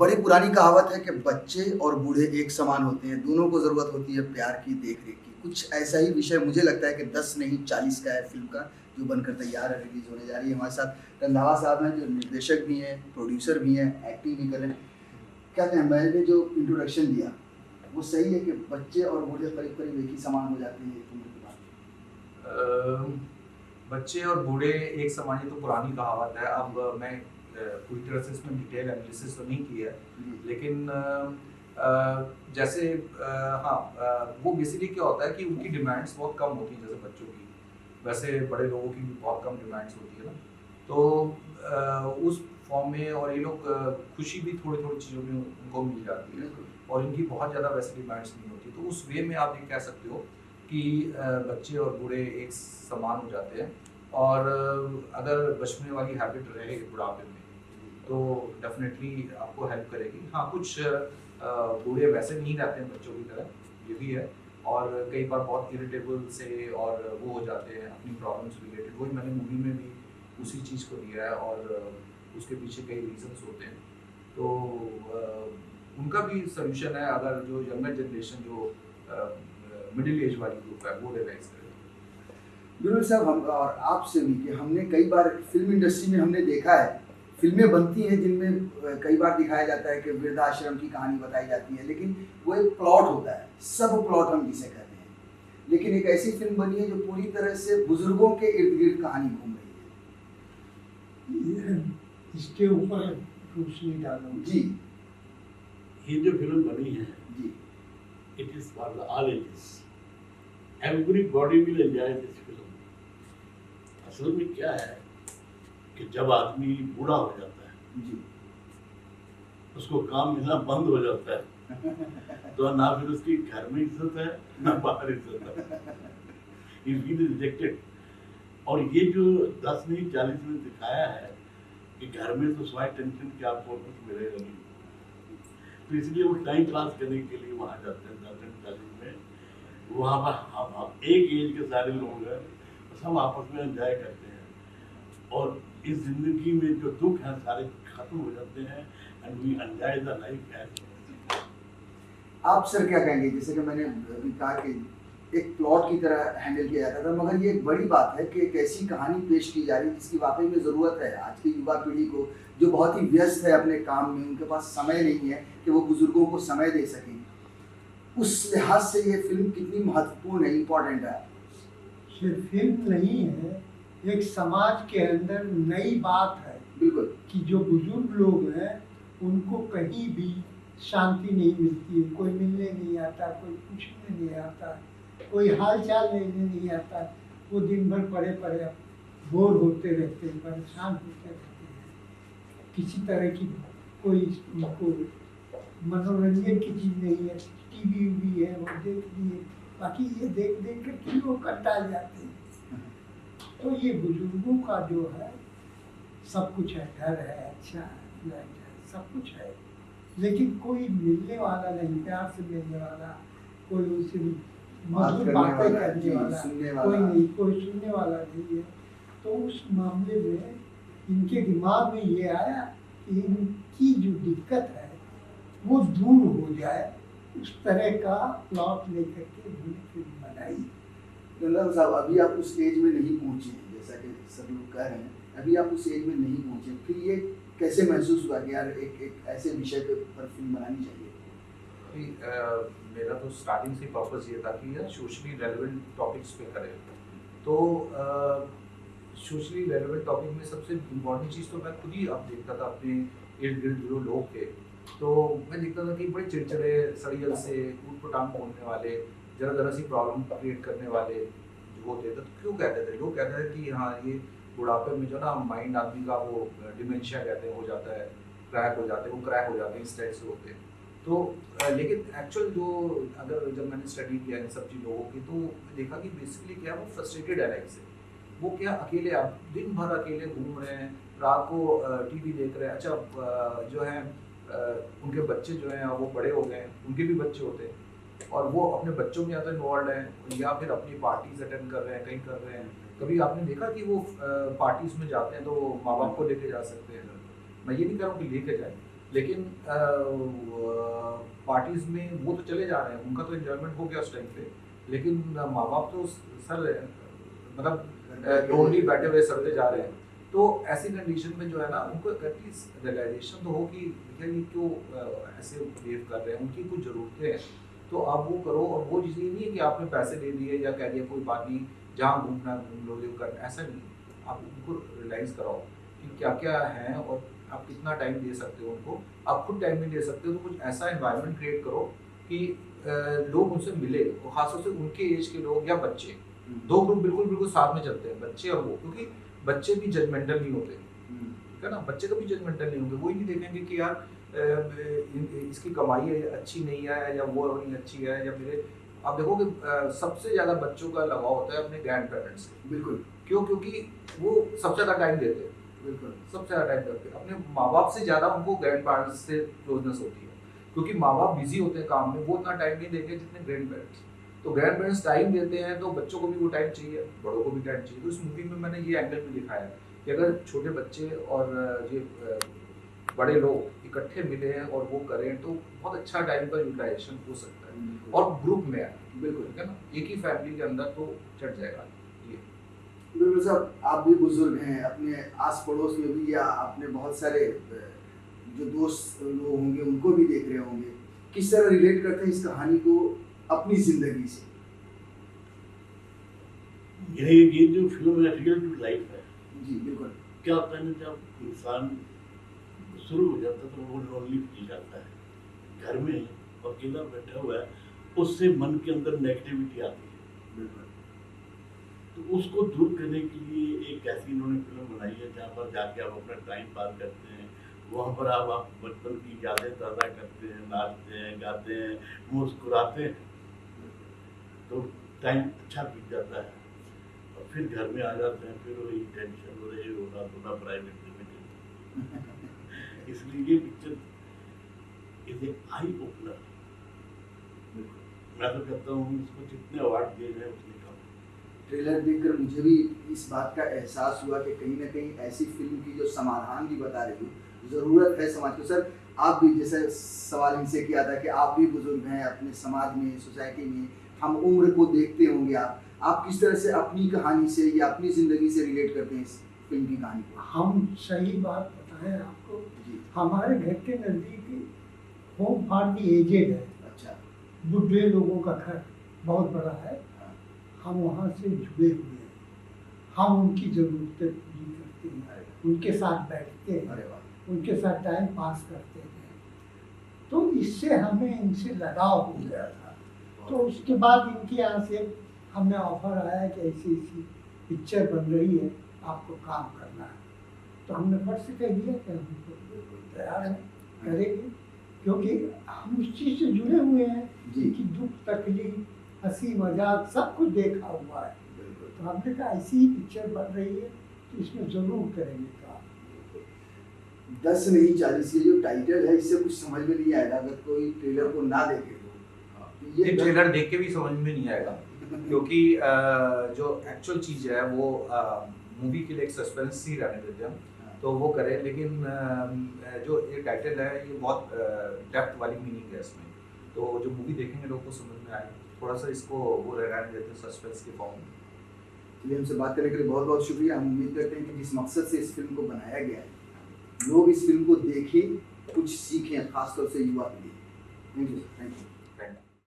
बड़ी पुरानी कहावत है कि बच्चे और बूढ़े एक समान होते हैं, दोनों को ज़रूरत होती है प्यार की, देख-रेख की। कुछ ऐसा ही विषय मुझे लगता है कि 10 नहीं 40 का है फ़िल्म का, जो बनकर तैयार है, रिलीज़ होने जा रही है। हमारे साथ रंधावा साहब हैं, जो निर्देशक भी हैं, प्रोड्यूसर भी हैं, एक्टिंग भी कर रहे हैं। क्या कहें, मैंने जो इंट्रोडक्शन दिया, वो सही है कि बच्चे और बूढ़े करीब-करीब एक ही समान हो जाते हैं एक उम्र के बाद? बच्चे और बूढ़े एक समान, ये तो पुरानी कहावत है। अब मैं पूरी तरह से इसमें डिटेल एनालिसिस तो नहीं की है, लेकिन जैसे हाँ, वो बेसिकली क्या होता है कि उनकी डिमांड्स बहुत कम होती हैं, जैसे बच्चों की। वैसे बड़े लोगों की भी बहुत कम डिमांड्स होती है ना, तो उस फॉर्म में और ये लोग खुशी भी थोड़ी-थोड़ी चीज़ों में उनको मिल जाती है और इनकी बहुत ज़्यादा वैसे डिमांड्स नहीं होती। तो उस वे में आप ये कह सकते हो कि बच्चे और बूढ़े एक समान हो जाते हैं और अगर बचपने वाली हैबिट रहे बुढ़ापे में तो डेफिनेटली आपको हेल्प करेगी। हाँ, कुछ बूढ़े वैसे नहीं रहते हैं बच्चों की तरह, ये भी है, और कई बार बहुत इरिटेबल से और वो हो जाते हैं अपनी प्रॉब्लम्स रिलेटेड। वही मैंने मूवी में भी उसी चीज़ को दिया है और उसके पीछे कई रीजंस होते हैं। तो उनका भी सोल्यूशन है अगर जो यंगर जनरेशन जो मिडिल एज वाली ग्रुप है वो रियलाइज करे। बिल्कुल साहब, हम और आपसे भी कि हमने कई बार फ़िल्म इंडस्ट्री में हमने देखा है, फ़िल्में बनती हैं जिनमें कई बार दिखाया जाता है कि वृद्धाश्रम की कहानी बताई जाती है, लेकिन वो एक प्लॉट होता है, सब प्लॉट हम जिसे कहते हैं। लेकिन एक ऐसी फ़िल्म बनी है जो पूरी तरह से बुज़ुर्गों के इर्द-गिर्द कहानी घूम रही है। इसके ऊपर रोशनी डालो जी। ये जो फिल्म बनी है जी। It is for all ages, everybody will enjoy this film. असल में क्या है कि जब आदमी बूढ़ा हो जाता है जी। उसको काम मिलना बंद हो जाता है तो ना फिर उसकी घर में इज्जत है ना बाहर इज्जत है, ही फील रिजेक्टेड। और ये जो 10 नहीं 40 में दिखाया है कि घर में तो स्वाय टेंशन के आपको कुछ मिलेगा नहीं, तो इसलिए वो टाइम पास करने के लिए वहाँ जाते हैं 10-40 में। वहाँ पर हम एक एज के सारे लोग हैं, सब आपस में एंजॉय करते हैं और इस जिंदगी में जो दुख है सारे खत्म हो जाते हैं and we enjoy the life as. आप सर क्या कहेंगे, जैसे कि मैंने अभी कहा कि एक प्लॉट की तरह हैंडल किया जाता था, मगर ये एक बड़ी बात है कि एक ऐसी कहानी पेश की जा रही है जिसकी वाकई में ज़रूरत है आज की युवा पीढ़ी को, जो बहुत ही व्यस्त है अपने काम में, उनके पास समय नहीं है कि वो बुज़ुर्गों को समय दे सकें। उस लिहाज से ये फिल्म कितनी महत्वपूर्ण है, इम्पोर्टेंट है? सिर्फ फिल्म नहीं है, एक समाज के अंदर नई बात है। बिल्कुल। कि जो बुजुर्ग लोग हैं उनको कहीं भी शांति नहीं मिलती है, कोई मिलने नहीं आता, कोई पूछने नहीं आता, कोई हाल चाल लेने नहीं आता। वो दिन भर पड़े पड़े बोर होते रहते हैं, परेशान होते रहते हैं। किसी तरह की कोई उनको मनोरंजन की चीज़ नहीं है, टीवी भी है वो देख लिए, बाकी ये देख देख कर कि वो कंटाल जाते हैं। तो ये बुजुर्गों का जो है सब कुछ है, घर है, अच्छा है, सब कुछ है, लेकिन कोई मिलने वाला नहीं, प्यार से मिलने वाला, कोई उनसे मधुर बातें करने वाला कोई नहीं, कोई सुनने वाला नहीं है। तो उस मामले में इनके दिमाग में ये आया कि इनकी जो दिक्कत है वो दूर हो जाए, उस तरह का प्लॉट लेकर के फिल्म बनाई। नंदन साहब, अभी आप उस एज में नहीं पहुंचे हैं, जैसा कि सब लोग कह रहे हैं, अभी आप उस एज में नहीं पहुंचे, फिर ये कैसे महसूस हुआ कि यार एक ऐसे विषय पर फिल्म बनानी चाहिए? मेरा तो स्टार्टिंग से पर्पस ये था कि यार सोशली रेलेवेंट टॉपिक्स पे करें। तो सोशली रेलेवेंट टॉपिक में सबसे इम्पोर्टेंट चीज़ तो मैं खुद ही अब देखता था अपने इर्द गिर्द जो लोग थे, तो मैं देखता था कि बड़े चिड़चिड़े, सड़ियल से, ऊट-पटांग बोलने वाले, ज़रा सी प्रॉब्लम क्रिएट करने वाले जो होते थे। तो क्यों कहते थे लोग, कहते थे कि हाँ ये बुढ़ापे में जो ना माइंड आदमी का वो डिमेंशिया कहते हैं हो जाता है, क्रैक हो जाते हैं, वो क्रैक हो जाते हैं, इस टाइप से होते हैं। तो लेकिन एक्चुअल जो अगर जब मैंने स्टडी किया इन सब चीज़ लोगों की, तो देखा कि बेसिकली क्या है, वो फ्रस्ट्रेटेड है लाइफ से। वो क्या अकेले, आप दिन भर अकेले घूम रहे हैं, रात को टीवी देख रहे हैं। अच्छा जो है उनके बच्चे जो हैं वो बड़े हो गए हैं, उनके भी बच्चे होते हैं और वो अपने बच्चों में या तो इन्वॉल्व हैं या फिर अपनी पार्टीज अटेंड कर रहे हैं, कहीं कर रहे हैं। कभी आपने देखा कि वो पार्टीज में जाते हैं तो माँ बाप को लेके जा सकते हैं। मैं ये नहीं कह रहा हूँ कि लेके जाए, लेकिन पार्टीज में वो तो चले जा रहे हैं, उनका तो एंजॉयमेंट हो गया उस टाइम पे, लेकिन माँ बाप तो सर मतलब लोनली बैठे हुए सड़ते जा रहे हैं। तो ऐसी कंडीशन में जो है ना, उनको एटलीस्ट रियलाइजेशन तो हो कि भैया ये क्यों ऐसे बिहेव कर रहे हैं, उनकी कुछ ज़रूरतें हैं तो आप वो करो। और वो चीज़ ये नहीं है कि आपने पैसे दे दिए या कह दिया कोई बात नहीं, जहाँ घूमना घूम लो, ये करना, ऐसा नहीं। आप उनको रियलाइज़ कराओ कि क्या क्या है और आप कितना टाइम दे सकते हो उनको। आप खुद टाइम नहीं दे सकते हो तो कुछ ऐसा एनवायरनमेंट क्रिएट करो कि लोग उनसे मिले, और खासतौर से उनके एज के लोग या बच्चे। दो ग्रुप बिल्कुल बिल्कुल साथ में चलते हैं, बच्चे और वो, क्योंकि बच्चे भी जजमेंटल नहीं होते, ठीक है ना। बच्चे कभी जजमेंटल नहीं होंगे, वो ही नहीं देखेंगे कि यार इसकी कमाई है अच्छी नहीं है या वो नहीं अच्छी है, या मेरे, आप देखोगे सबसे ज़्यादा बच्चों का लगाव होता है अपने ग्रैंड पेरेंट्स से। बिल्कुल। क्यों? क्योंकि वो सबसे ज़्यादा टाइम देते हैं, बिल्कुल सबसे ज़्यादा टाइम देते हैं अपने माँ बाप से ज़्यादा, उनको ग्रैंड पेरेंट्स से क्लोजनेस होती है, क्योंकि माँ बाप बिजी होते हैं काम में, वो इतना टाइम नहीं देंगे जितने ग्रैंड पेरेंट्स। तो ग्रैंड पेरेंट्स टाइम देते हैं तो बच्चों को भी वो टाइम चाहिए, बड़ों को भी टाइम चाहिए। तो इस मूवी में मैंने ये एंगल भी दिखाया है कि अगर छोटे बच्चे और ये बड़े लोग इकट्ठे मिले हैं और वो करें तो बहुत अच्छा टाइम का यूटिलाइजेशन हो सकता है, और ग्रुप में है, बिल्कुल, ठीक है ना, एक ही फैमिली के अंदर तो चढ़ जाएगा ये। बिल्कुल साहब, आप भी बुजुर्ग हैं, अपने आस पड़ोस में भी या आपने बहुत सारे जो दोस्त लोग होंगे उनको भी देख रहे होंगे, किस तरह रिलेट करते हैं इस कहानी को अपनी जिंदगी से? ये जो फिल्म है रियल टू लाइफ है। जी बिल्कुल। क्या होता है ना, जब इंसान शुरू हो जाता है तो वो लोनली फील करता है, घर में अकेला बैठा हुआ है, उससे मन के अंदर नेगेटिविटी आती है। बिल्कुल। तो उसको दूर करने के लिए एक ऐसी इन्होंने फिल्म बनाई है जहाँ पर जाके आप अपना टाइम पास करते हैं, वहाँ पर आप बचपन की यादें ताज़ा करते हैं, नाचते हैं, गाते हैं, मुस्कुराते हैं, तो टाइम अच्छा बीत जाता है। और फिर घर में आ जाते हैं, फिर वही टेंशन हो रही होगा, थोड़ा प्राइवेट लिमिटेड। इसलिए ये picture is a eye opener. मैं तो कहता हूँ इसको जितने अवार्ड दिए जाए उतने कम। ट्रेलर देखकर मुझे भी इस बात का एहसास हुआ कि कहीं ना कहीं ऐसी फिल्म की जो समाधान भी बता रही हो, ज़रूरत है समाज को। सर आप भी, जैसे सवाल इनसे किया था कि आप भी बुजुर्ग हैं, अपने समाज में, सोसाइटी में, हम उम्र को देखते होंगे, आप किस तरह से अपनी कहानी से या अपनी ज़िंदगी से रिलेट करते हैं इस फिल्म की कहानी को? हम सही बात बताएं आपको, जी। हमारे घर के नज़दीक होम फॉर द एजेड है। अच्छा। बुढ़े लोगों का घर बहुत बड़ा है, हम वहाँ से जुड़े हुए हैं, हम उनकी ज़रूरतें पूरी करते हैं, उनके साथ बैठते हैं, अरे वाह। उनके साथ टाइम पास करते हैं। तो इससे हमें इनसे लगाव हो गया था। तो उसके बाद इनके यहाँ से हमें ऑफर आया कि ऐसी ऐसी पिक्चर बन रही है, आपको काम करना है। तो हमने फट से कह दिया कि हम बिल्कुल तैयार हैं, करेंगे, क्योंकि हम उस चीज़ से जुड़े हुए हैं जी। कि दुख तकलीफ, हंसी मजाक सब कुछ देखा हुआ है। बिल्कुल। तो हमने कहा ऐसी ही पिक्चर बन रही है तो इसमें ज़रूर करेंगे काम। 10 नहीं 40, ये जो टाइटल है इससे कुछ समझ में नहीं आएगा अगर कोई ट्रेलर को ना देखे तो। ये ट्रेलर देख के भी समझ में नहीं आएगा, क्योंकि जो एक्चुअल चीज़ है वो मूवी के लिए एक सस्पेंस ही रहने देते हैं, तो वो करें। लेकिन जो ये टाइटल है ये बहुत डेप्थ वाली मीनिंग है इसमें, तो जो मूवी देखेंगे लोग को समझ में आए। थोड़ा सा इसको वो रहने देते हैं सस्पेंस के फॉर्म में। चलिए, हमसे बात करने के लिए बहुत बहुत शुक्रिया। हम उम्मीद करते हैं कि जिस मकसद से इस फिल्म को बनाया गया है, लोग इस फिल्म को देखें, कुछ सीखें, खासतौर से युवा पीढ़ी। Thank you. Thank you.